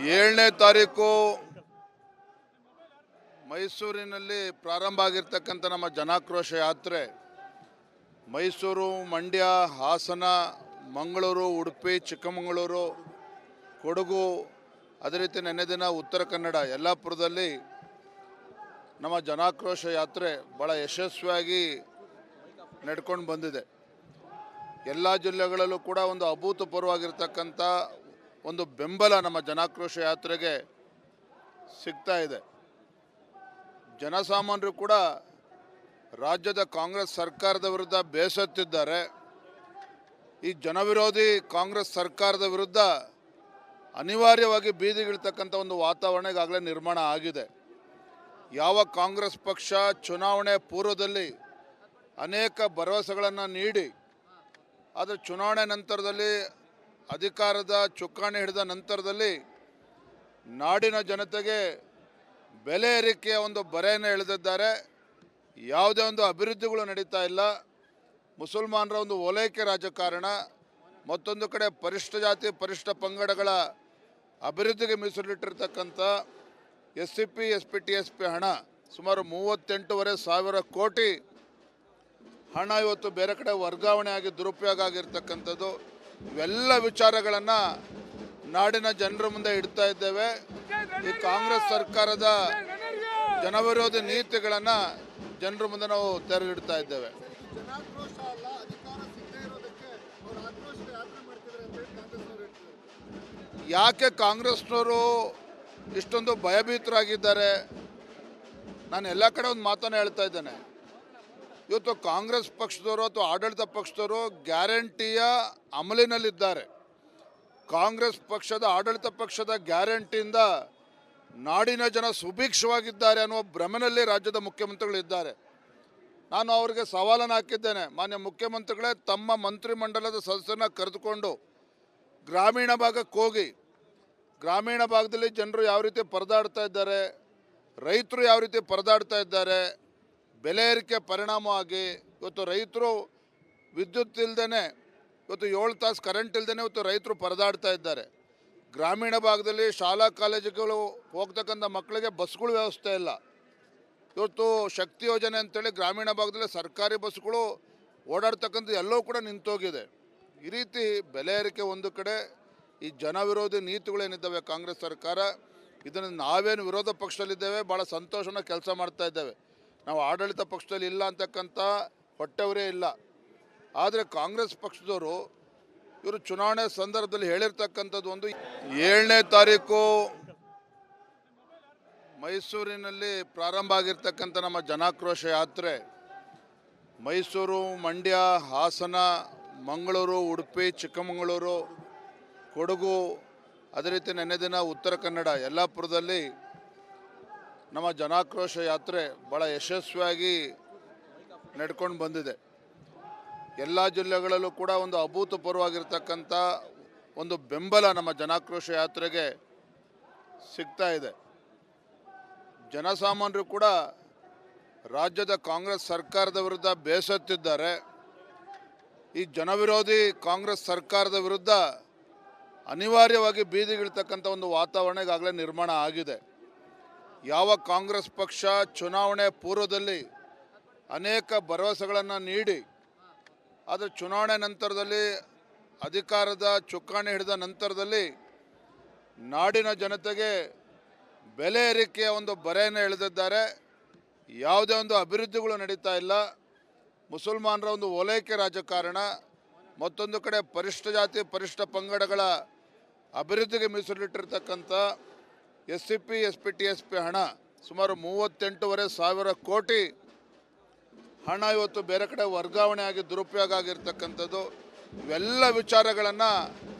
7ನೇ ತಾರೀಕು ಮೈಸೂರಿನಲ್ಲಿ ಪ್ರಾರಂಭ ಆಗಿರ್ತಕ್ಕಂಥ ನಮ್ಮ ಜನಾಕ್ರೋಶ ಯಾತ್ರೆ ಮೈಸೂರು, ಮಂಡ್ಯ, ಹಾಸನ, ಮಂಗಳೂರು, ಉಡುಪಿ, ಚಿಕ್ಕಮಗಳೂರು, ಕೊಡಗು, ಅದೇ ರೀತಿ ನೆನ್ನೆ ದಿನ ಉತ್ತರ ಕನ್ನಡ ಯಲ್ಲಾಪುರದಲ್ಲಿ ನಮ್ಮ ಜನಾಕ್ರೋಶ ಯಾತ್ರೆ ಭಾಳ ಯಶಸ್ವಿಯಾಗಿ ನಡ್ಕೊಂಡು ಬಂದಿದೆ. ಎಲ್ಲ ಜಿಲ್ಲೆಗಳಲ್ಲೂ ಕೂಡ ಒಂದು ಅಭೂತಪೂರ್ವವಾಗಿರ್ತಕ್ಕಂಥ ಒಂದು ಬೆಂಬಲ ನಮ್ಮ ಜನಾಕ್ರೋಶ ಯಾತ್ರೆಗೆ ಸಿಗ್ತಾ ಇದೆ. ಜನಸಾಮಾನ್ಯರು ಕೂಡ ರಾಜ್ಯದ ಕಾಂಗ್ರೆಸ್ ಸರ್ಕಾರದ ವಿರುದ್ಧ ಬೇಸತ್ತಿದ್ದಾರೆ. ಈ ಜನವಿರೋಧಿ ಕಾಂಗ್ರೆಸ್ ಸರ್ಕಾರದ ವಿರುದ್ಧ ಅನಿವಾರ್ಯವಾಗಿ ಬೀದಿಗಿಳ್ತಕ್ಕಂಥ ಒಂದು ವಾತಾವರಣ ಈಗಾಗಲೇ ನಿರ್ಮಾಣ ಆಗಿದೆ. ಯಾವ ಕಾಂಗ್ರೆಸ್ ಪಕ್ಷ ಚುನಾವಣೆ ಪೂರ್ವದಲ್ಲಿ ಅನೇಕ ಭರವಸೆಗಳನ್ನು ನೀಡಿ ಆದರೆ ಚುನಾವಣೆ ನಂತರದಲ್ಲಿ ಅಧಿಕಾರದ ಚುಕ್ಕಾಣಿ ಹಿಡಿದ ನಂತರದಲ್ಲಿ ನಾಡಿನ ಜನತೆಗೆ ಬೆಲೆ ಏರಿಕೆಯ ಒಂದು ಬರೆಯನ್ನು ಎಳೆದಿದ್ದಾರೆ. ಯಾವುದೇ ಒಂದು ಅಭಿವೃದ್ಧಿಗಳು ನಡೀತಾ ಇಲ್ಲ. ಮುಸಲ್ಮಾನರ ಒಂದು ಓಲೈಕೆ ರಾಜಕಾರಣ, ಮತ್ತೊಂದು ಕಡೆ ಪರಿಶಿಷ್ಟ ಜಾತಿ ಪರಿಶಿಷ್ಟ ಪಂಗಡಗಳ ಅಭಿವೃದ್ಧಿಗೆ ಮೀಸಲಿಟ್ಟಿರ್ತಕ್ಕಂಥ SCP, SPTSP ಹಣ ಸುಮಾರು 38,500 ಕೋಟಿ ಹಣ ಇವತ್ತು ಬೇರೆ ಕಡೆ ವರ್ಗಾವಣೆ ಆಗಿ ದುರುಪಯೋಗ ಆಗಿರ್ತಕ್ಕಂಥದ್ದು. ಇವೆಲ್ಲ ವಿಚಾರಗಳನ್ನು ನಾಡಿನ ಜನರ ಮುಂದೆ ಇಡ್ತಾ ಇದ್ದೇವೆ. ಈ ಕಾಂಗ್ರೆಸ್ ಸರ್ಕಾರದ ಜನವಿರೋಧಿ ನೀತಿಗಳನ್ನು ಜನರ ಮುಂದೆ ನಾವು ತೆರೆದಿಡ್ತಾ ಇದ್ದೇವೆ. ಯಾಕೆ ಕಾಂಗ್ರೆಸ್ನವರು ಇಷ್ಟೊಂದು ಭಯಭೀತರಾಗಿದ್ದಾರೆ? ನಾನು ಎಲ್ಲ ಕಡೆ ಒಂದು ಮಾತನ್ನು ಹೇಳ್ತಾ ಇದ್ದೇನೆ. ಇವತ್ತು ಕಾಂಗ್ರೆಸ್ ಪಕ್ಷದವರು ಅಥವಾ ಆಡಳಿತ ಪಕ್ಷದವರು ಗ್ಯಾರಂಟಿಯ ಅಮಲಿನಲ್ಲಿದ್ದಾರೆ. ಕಾಂಗ್ರೆಸ್ ಪಕ್ಷದ ಆಡಳಿತ ಪಕ್ಷದ ಗ್ಯಾರಂಟಿಯಿಂದ ನಾಡಿನ ಜನ ಸುಭಿಕ್ಷವಾಗಿದ್ದಾರೆ ಅನ್ನುವ ಭ್ರಮೆಯಲ್ಲಿ ರಾಜ್ಯದ ಮುಖ್ಯಮಂತ್ರಿಗಳಿದ್ದಾರೆ. ನಾನು ಅವರಿಗೆ ಸವಾಲನ್ನು ಹಾಕಿದ್ದೇನೆ. ಮಾನ್ಯ ಮುಖ್ಯಮಂತ್ರಿಗಳೇ, ತಮ್ಮ ಮಂತ್ರಿಮಂಡಲದ ಸದಸ್ಯರನ್ನ ಕರೆದುಕೊಂಡು ಗ್ರಾಮೀಣ ಭಾಗಕ್ಕೆ ಹೋಗಿ, ಗ್ರಾಮೀಣ ಭಾಗದಲ್ಲಿ ಜನರು ಯಾವ ರೀತಿ ಪರದಾಡ್ತಾ ಇದ್ದಾರೆ, ರೈತರು ಯಾವ ರೀತಿ ಪರದಾಡ್ತಾ ಇದ್ದಾರೆ, ಬೆಲೆ ಏರಿಕೆ ಪರಿಣಾಮವಾಗಿ ಇವತ್ತು ರೈತರು ವಿದ್ಯುತ್ ಇಲ್ಲದೇ, ಇವತ್ತು 7 ತಾಸು ಕರೆಂಟ್ ಇಲ್ಲದೇ ಇವತ್ತು ರೈತರು ಪರದಾಡ್ತಾ ಇದ್ದಾರೆ. ಗ್ರಾಮೀಣ ಭಾಗದಲ್ಲಿ ಶಾಲಾ ಕಾಲೇಜುಗಳು ಹೋಗ್ತಕ್ಕಂಥ ಮಕ್ಕಳಿಗೆ ಬಸ್ಗಳ ವ್ಯವಸ್ಥೆ ಇಲ್ಲ. ಇವತ್ತು ಶಕ್ತಿ ಯೋಜನೆ ಅಂತೇಳಿ ಗ್ರಾಮೀಣ ಭಾಗದಲ್ಲಿ ಸರ್ಕಾರಿ ಬಸ್ಗಳು ಓಡಾಡ್ತಕ್ಕಂಥ ಎಲ್ಲವೂ ಕೂಡ ನಿಂತೋಗಿದೆ. ಈ ರೀತಿ ಬೆಲೆ ಏರಿಕೆ ಒಂದು ಕಡೆ, ಈ ಜನವಿರೋಧಿ ನೀತಿಗಳೇನಿದ್ದಾವೆ ಕಾಂಗ್ರೆಸ್ ಸರ್ಕಾರ, ಇದನ್ನು ನಾವೇನು ವಿರೋಧ ಪಕ್ಷದಲ್ಲಿದ್ದೇವೆ, ಭಾಳ ಸಂತೋಷನ ಕೆಲಸ ಮಾಡ್ತಾ ಇದ್ದೇವೆ. ನಾವು ಆಡಳಿತ ಪಕ್ಷದಲ್ಲಿ ಇಲ್ಲ ಅಂತಕ್ಕಂಥ ಹೊಟ್ಟೆವರೇ ಇಲ್ಲ. ಆದರೆ ಕಾಂಗ್ರೆಸ್ ಪಕ್ಷದವರು ಇವರು ಚುನಾವಣೆ ಸಂದರ್ಭದಲ್ಲಿ ಹೇಳಿರ್ತಕ್ಕಂಥದ್ದು ಒಂದು 7ನೇ ತಾರೀಕು ಮೈಸೂರಿನಲ್ಲಿ ಪ್ರಾರಂಭ ಆಗಿರ್ತಕ್ಕಂಥ ನಮ್ಮ ಜನಾಕ್ರೋಶ ಯಾತ್ರೆ ಮೈಸೂರು, ಮಂಡ್ಯ, ಹಾಸನ, ಮಂಗಳೂರು, ಉಡುಪಿ, ಚಿಕ್ಕಮಗಳೂರು, ಕೊಡಗು, ಅದೇ ರೀತಿ ನೆನ್ನೆ ದಿನ ಉತ್ತರ ಕನ್ನಡ ಯಲ್ಲಾಪುರದಲ್ಲಿ ನಮ್ಮ ಜನಾಕ್ರೋಶ ಯಾತ್ರೆ ಭಾಳ ಯಶಸ್ವಿಯಾಗಿ ನಡ್ಕೊಂಡು ಬಂದಿದೆ. ಎಲ್ಲ ಜಿಲ್ಲೆಗಳಲ್ಲೂ ಕೂಡ ಒಂದು ಅಭೂತಪೂರ್ವವಾಗಿರ್ತಕ್ಕಂಥ ಒಂದು ಬೆಂಬಲ ನಮ್ಮ ಜನಾಕ್ರೋಶ ಯಾತ್ರೆಗೆ ಸಿಗ್ತಾ ಇದೆ. ಜನಸಾಮಾನ್ಯರು ಕೂಡ ರಾಜ್ಯದ ಕಾಂಗ್ರೆಸ್ ಸರ್ಕಾರದ ವಿರುದ್ಧ ಬೇಸತ್ತಿದ್ದಾರೆ. ಈ ಜನವಿರೋಧಿ ಕಾಂಗ್ರೆಸ್ ಸರ್ಕಾರದ ವಿರುದ್ಧ ಅನಿವಾರ್ಯವಾಗಿ ಬೀದಿಗಿಳ್ತಕ್ಕಂಥ ಒಂದು ವಾತಾವರಣ ಈಗಾಗಲೇ ನಿರ್ಮಾಣ ಆಗಿದೆ. ಯಾವ ಕಾಂಗ್ರೆಸ್ ಪಕ್ಷ ಚುನಾವಣೆ ಪೂರ್ವದಲ್ಲಿ ಅನೇಕ ಭರವಸೆಗಳನ್ನು ನೀಡಿ ಆದರೆ ಚುನಾವಣೆ ನಂತರದಲ್ಲಿ ಅಧಿಕಾರದ ಚುಕ್ಕಾಣಿ ಹಿಡಿದ ನಂತರದಲ್ಲಿ ನಾಡಿನ ಜನತೆಗೆ ಬೆಲೆ ಏರಿಕೆಯ ಒಂದು ಬರೆಯನ್ನು ಎಳೆದಿದ್ದಾರೆ. ಯಾವುದೇ ಒಂದು ಅಭಿವೃದ್ಧಿಗಳು ನಡೀತಾ ಇಲ್ಲ. ಮುಸಲ್ಮಾನರ ಒಂದು ಓಲೈಕೆ ರಾಜಕಾರಣ, ಮತ್ತೊಂದು ಕಡೆ ಪರಿಶಿಷ್ಟ ಜಾತಿ ಪರಿಶಿಷ್ಟ ಪಂಗಡಗಳ ಅಭಿವೃದ್ಧಿಗೆ ಮೀಸಲಿಟ್ಟಿರ್ತಕ್ಕಂಥ SCP, SPTSP ಹಣ ಸುಮಾರು 38,500 ಕೋಟಿ ಹಣ ಇವತ್ತು ಬೇರೆ ಕಡೆ ವರ್ಗಾವಣೆ ಆಗಿ ದುರುಪಯೋಗ ಆಗಿರ್ತಕ್ಕಂಥದ್ದು. ಇವೆಲ್ಲ ವಿಚಾರಗಳನ್ನು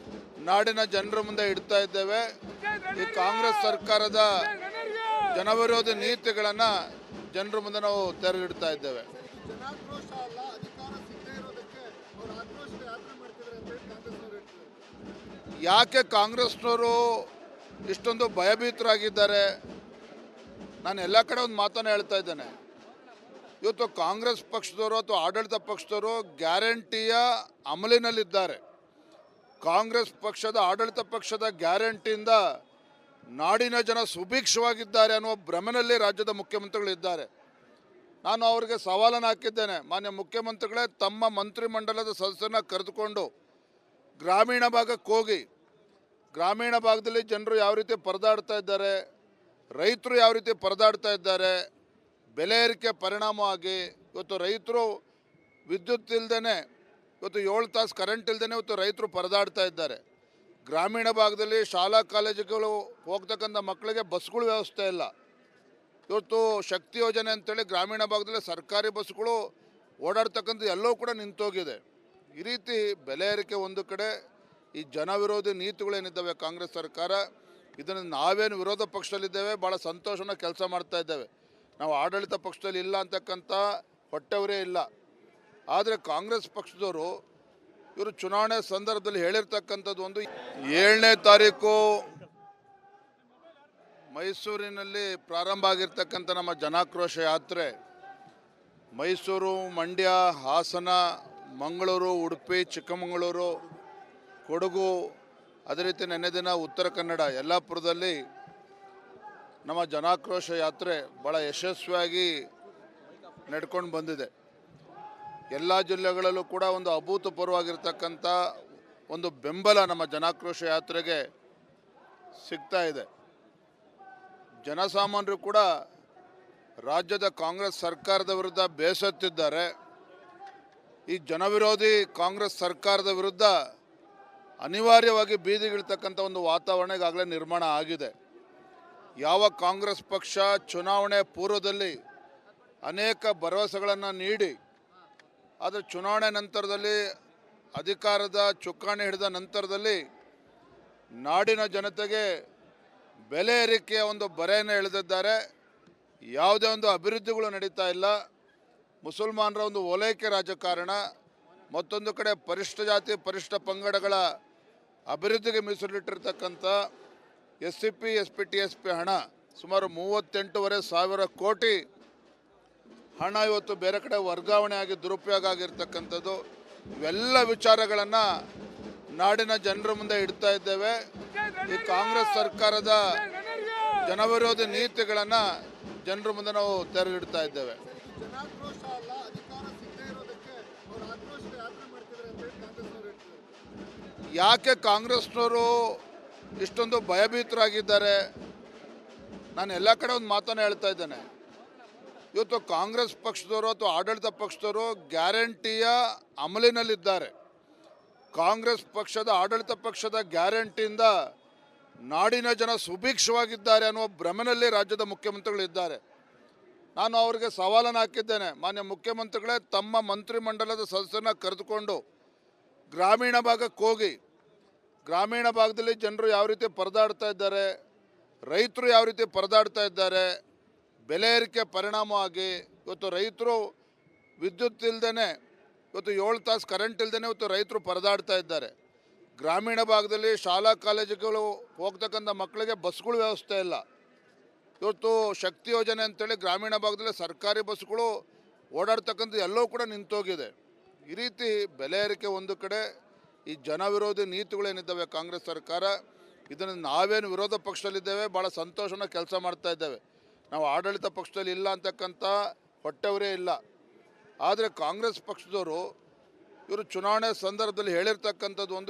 ನಾಡಿನ ಜನರ ಮುಂದೆ ಇಡ್ತಾ ಇದ್ದೇವೆ. ಈ ಕಾಂಗ್ರೆಸ್ ಸರ್ಕಾರದ ಜನವಿರೋಧಿ ನೀತಿಗಳನ್ನು ಜನರ ಮುಂದೆ ನಾವು ತೆರೆದಿಡ್ತಾ ಇದ್ದೇವೆ. ಯಾಕೆ ಕಾಂಗ್ರೆಸ್ನವರು ಇಷ್ಟೊಂದು ಭಯಭೀತರಾಗಿದ್ದಾರೆ? ನಾನು ಎಲ್ಲ ಕಡೆ ಒಂದು ಮಾತನ್ನು ಹೇಳ್ತಾ ಇದ್ದೇನೆ. ಇವತ್ತು ಕಾಂಗ್ರೆಸ್ ಪಕ್ಷದವರು ಅಥವಾ ಆಡಳಿತ ಪಕ್ಷದವರು ಗ್ಯಾರಂಟಿಯ ಅಮಲಿನಲ್ಲಿದ್ದಾರೆ. ಕಾಂಗ್ರೆಸ್ ಪಕ್ಷದ ಆಡಳಿತ ಪಕ್ಷದ ಗ್ಯಾರಂಟಿಯಿಂದ ನಾಡಿನ ಜನ ಸುಭಿಕ್ಷವಾಗಿದ್ದಾರೆ ಅನ್ನುವ ಭ್ರಮೆಯಲ್ಲಿ ರಾಜ್ಯದ ಮುಖ್ಯಮಂತ್ರಿಗಳು ಇದ್ದಾರೆ. ನಾನು ಅವರಿಗೆ ಸವಾಲನ್ನು ಹಾಕಿದ್ದೇನೆ, ಮಾನ್ಯ ಮುಖ್ಯಮಂತ್ರಿಗಳೇ, ತಮ್ಮ ಮಂತ್ರಿಮಂಡಲದ ಸದಸ್ಯರನ್ನ ಕರೆದುಕೊಂಡು ಗ್ರಾಮೀಣ ಭಾಗಕ್ಕೆ ಹೋಗಿ, ಗ್ರಾಮೀಣ ಭಾಗದಲ್ಲಿ ಜನರು ಯಾವ ರೀತಿ ಪರದಾಡ್ತಾ ಇದ್ದಾರೆ, ರೈತರು ಯಾವ ರೀತಿ ಪರದಾಡ್ತಾ ಇದ್ದಾರೆ, ಬೆಲೆ ಏರಿಕೆ ಪರಿಣಾಮವಾಗಿ ಇವತ್ತು ರೈತರು ವಿದ್ಯುತ್ ಇಲ್ಲದೇ, ಇವತ್ತು 7 ತಾಸು ಕರೆಂಟ್ ಇಲ್ಲದೇ ಇವತ್ತು ರೈತರು ಪರದಾಡ್ತಾ ಇದ್ದಾರೆ. ಗ್ರಾಮೀಣ ಭಾಗದಲ್ಲಿ ಶಾಲಾ ಕಾಲೇಜುಗಳು ಹೋಗ್ತಕ್ಕಂಥ ಮಕ್ಕಳಿಗೆ ಬಸ್ಗಳ ವ್ಯವಸ್ಥೆ ಇಲ್ಲ. ಇವತ್ತು ಶಕ್ತಿ ಯೋಜನೆ ಅಂತೇಳಿ ಗ್ರಾಮೀಣ ಭಾಗದಲ್ಲಿ ಸರ್ಕಾರಿ ಬಸ್ಗಳು ಓಡಾಡ್ತಕ್ಕಂಥ ಎಲ್ಲವೂ ಕೂಡ ನಿಂತೋಗಿದೆ. ಈ ರೀತಿ ಬೆಲೆ ಏರಿಕೆ ಒಂದು ಕಡೆ, ಈ ಜನವಿರೋಧಿ ನೀತಿಗಳೇನಿದ್ದಾವೆ ಕಾಂಗ್ರೆಸ್ ಸರ್ಕಾರ, ಇದನ್ನು ನಾವೇನು ವಿರೋಧ ಪಕ್ಷದಲ್ಲಿದ್ದೇವೆ, ಭಾಳ ಸಂತೋಷನ ಕೆಲಸ ಮಾಡ್ತಾ ಇದ್ದೇವೆ. ನಾವು ಆಡಳಿತ ಪಕ್ಷದಲ್ಲಿ ಇಲ್ಲ ಅಂತಕ್ಕಂಥ ಹೊಟ್ಟೆವರೇ ಇಲ್ಲ. ಆದರೆ ಕಾಂಗ್ರೆಸ್ ಪಕ್ಷದವರು ಇವರು ಚುನಾವಣೆ ಸಂದರ್ಭದಲ್ಲಿ ಹೇಳಿರ್ತಕ್ಕಂಥದ್ದು ಒಂದು, 7ನೇ ತಾರೀಕು ಮೈಸೂರಿನಲ್ಲಿ ಪ್ರಾರಂಭ ಆಗಿರ್ತಕ್ಕಂಥ ನಮ್ಮ ಜನಾಕ್ರೋಶ ಯಾತ್ರೆ ಮೈಸೂರು, ಮಂಡ್ಯ, ಹಾಸನ, ಮಂಗಳೂರು, ಉಡುಪಿ, ಚಿಕ್ಕಮಗಳೂರು, ಕೊಡಗು, ಅದೇ ರೀತಿ ನೆನ್ನೆ ದಿನ ಉತ್ತರ ಕನ್ನಡ ಯಲ್ಲಾಪುರದಲ್ಲಿ ನಮ್ಮ ಜನಾಕ್ರೋಶ ಯಾತ್ರೆ ಭಾಳ ಯಶಸ್ವಿಯಾಗಿ ನಡ್ಕೊಂಡು ಬಂದಿದೆ. ಎಲ್ಲ ಜಿಲ್ಲೆಗಳಲ್ಲೂ ಕೂಡ ಒಂದು ಅಭೂತಪೂರ್ವವಾಗಿರ್ತಕ್ಕಂಥ ಒಂದು ಬೆಂಬಲ ನಮ್ಮ ಜನಾಕ್ರೋಶ ಯಾತ್ರೆಗೆ ಸಿಗ್ತಾ ಇದೆ. ಜನಸಾಮಾನ್ಯರು ಕೂಡ ರಾಜ್ಯದ ಕಾಂಗ್ರೆಸ್ ಸರ್ಕಾರದ ವಿರುದ್ಧ ಬೇಸತ್ತಿದ್ದಾರೆ. ಈ ಜನವಿರೋಧಿ ಕಾಂಗ್ರೆಸ್ ಸರ್ಕಾರದ ವಿರುದ್ಧ ಅನಿವಾರ್ಯವಾಗಿ ಬೀದಿಗಿಳ್ತಕ್ಕಂಥ ಒಂದು ವಾತಾವರಣ ಈಗಾಗಲೇ ನಿರ್ಮಾಣ ಆಗಿದೆ. ಯಾವ ಕಾಂಗ್ರೆಸ್ ಪಕ್ಷ ಚುನಾವಣೆ ಪೂರ್ವದಲ್ಲಿ ಅನೇಕ ಭರವಸೆಗಳನ್ನು ನೀಡಿ, ಆದರೆ ಚುನಾವಣೆ ನಂತರದಲ್ಲಿ ಅಧಿಕಾರದ ಚುಕ್ಕಾಣಿ ಹಿಡಿದ ನಂತರದಲ್ಲಿ ನಾಡಿನ ಜನತೆಗೆ ಬೆಲೆ ಏರಿಕೆಯ ಒಂದು ಬರೆಯನ್ನು ಎಳೆದಿದ್ದಾರೆ. ಯಾವುದೇ ಒಂದು ಅಭಿವೃದ್ಧಿಗಳು ನಡೀತಾ ಇಲ್ಲ. ಮುಸಲ್ಮಾನರ ಒಂದು ಓಲೈಕೆ ರಾಜಕಾರಣ, ಮತ್ತೊಂದು ಕಡೆ ಪರಿಶಿಷ್ಟ ಜಾತಿ ಪರಿಶಿಷ್ಟ ಪಂಗಡಗಳ ಅಭಿವೃದ್ಧಿಗೆ ಮೀಸಲಿಟ್ಟಿರ್ತಕ್ಕಂಥ SCP, SP, TSP ಹಣ ಸುಮಾರು 38,500 ಕೋಟಿ ಹಣ ಇವತ್ತು ಬೇರೆ ಕಡೆ ವರ್ಗಾವಣೆ ಆಗಿ ದುರುಪಯೋಗ ಆಗಿರ್ತಕ್ಕಂಥದ್ದು. ಇವೆಲ್ಲ ವಿಚಾರಗಳನ್ನು ನಾಡಿನ ಜನರ ಮುಂದೆ ಇಡ್ತಾ ಇದ್ದೇವೆ. ಈ ಕಾಂಗ್ರೆಸ್ ಸರ್ಕಾರದ ಜನವಿರೋಧಿ ನೀತಿಗಳನ್ನು ಜನರ ಮುಂದೆ ನಾವು ತೆರೆದಿಡ್ತಾ ಇದ್ದೇವೆ. ಯಾಕೆ ಕಾಂಗ್ರೆಸ್ನವರು ಇಷ್ಟೊಂದು ಭಯಭೀತರಾಗಿದ್ದಾರೆ? ನಾನು ಎಲ್ಲ ಕಡೆ ಒಂದು ಮಾತನ್ನು ಹೇಳ್ತಾ ಇದ್ದೇನೆ. ಇವತ್ತು ಕಾಂಗ್ರೆಸ್ ಪಕ್ಷದವರು ಅಥವಾ ಆಡಳಿತ ಪಕ್ಷದವರು ಗ್ಯಾರಂಟಿಯ ಅಮಲಿನಲ್ಲಿದ್ದಾರೆ. ಕಾಂಗ್ರೆಸ್ ಪಕ್ಷದ ಆಡಳಿತ ಪಕ್ಷದ ಗ್ಯಾರಂಟಿಯಿಂದ ನಾಡಿನ ಜನ ಸುಭಿಕ್ಷವಾಗಿದ್ದಾರೆ ಅನ್ನುವ ಭ್ರಮೆಯಲ್ಲಿ ರಾಜ್ಯದ ಮುಖ್ಯಮಂತ್ರಿಗಳು ಇದ್ದಾರೆ. ನಾನು ಅವರಿಗೆ ಸವಾಲನ್ನು ಹಾಕಿದ್ದೇನೆ, ಮಾನ್ಯ ಮುಖ್ಯಮಂತ್ರಿಗಳೇ, ತಮ್ಮ ಮಂತ್ರಿಮಂಡಲದ ಸದಸ್ಯರನ್ನ ಕರೆದುಕೊಂಡು ಗ್ರಾಮೀಣ ಭಾಗಕ್ಕೆ ಹೋಗಿ, ಗ್ರಾಮೀಣ ಭಾಗದಲ್ಲಿ ಜನರು ಯಾವ ರೀತಿ ಪರದಾಡ್ತಾ ಇದ್ದಾರೆ, ರೈತರು ಯಾವ ರೀತಿ ಪರದಾಡ್ತಾ ಇದ್ದಾರೆ, ಬೆಲೆ ಏರಿಕೆ ಪರಿಣಾಮವಾಗಿ ಇವತ್ತು ರೈತರು ವಿದ್ಯುತ್ ಇಲ್ಲದೇ, ಇವತ್ತು 7 ತಾಸು ಕರೆಂಟ್ ಇಲ್ಲದೇ ಇವತ್ತು ರೈತರು ಪರದಾಡ್ತಾ ಇದ್ದಾರೆ. ಗ್ರಾಮೀಣ ಭಾಗದಲ್ಲಿ ಶಾಲಾ ಕಾಲೇಜುಗಳು ಹೋಗ್ತಕ್ಕಂಥ ಮಕ್ಕಳಿಗೆ ಬಸ್ಗಳ ವ್ಯವಸ್ಥೆ ಇಲ್ಲ. ಇವತ್ತು ಶಕ್ತಿ ಯೋಜನೆ ಅಂತೇಳಿ ಗ್ರಾಮೀಣ ಭಾಗದಲ್ಲಿ ಸರ್ಕಾರಿ ಬಸ್ಗಳು ಓಡಾಡ್ತಕ್ಕಂಥ ಎಲ್ಲವೂ ಕೂಡ ನಿಂತೋಗಿದೆ. ಈ ರೀತಿ ಬೆಲೆ ಏರಿಕೆ ಒಂದು ಕಡೆ, ಈ ಜನವಿರೋಧಿ ನೀತಿಗಳೇನಿದ್ದಾವೆ ಕಾಂಗ್ರೆಸ್ ಸರ್ಕಾರ, ಇದನ್ನು ನಾವೇನು ವಿರೋಧ ಪಕ್ಷದಲ್ಲಿದ್ದೇವೆ, ಭಾಳ ಸಂತೋಷನ ಕೆಲಸ ಮಾಡ್ತಾ ಇದ್ದೇವೆ. ನಾವು ಆಡಳಿತ ಪಕ್ಷದಲ್ಲಿ ಇಲ್ಲ ಅಂತಕ್ಕಂಥ ಹೊಟ್ಟೆವರೇ ಇಲ್ಲ. ಆದರೆ ಕಾಂಗ್ರೆಸ್ ಪಕ್ಷದವರು ಇವರು ಚುನಾವಣೆ ಸಂದರ್ಭದಲ್ಲಿ ಹೇಳಿರ್ತಕ್ಕಂಥದ್ದು ಒಂದು,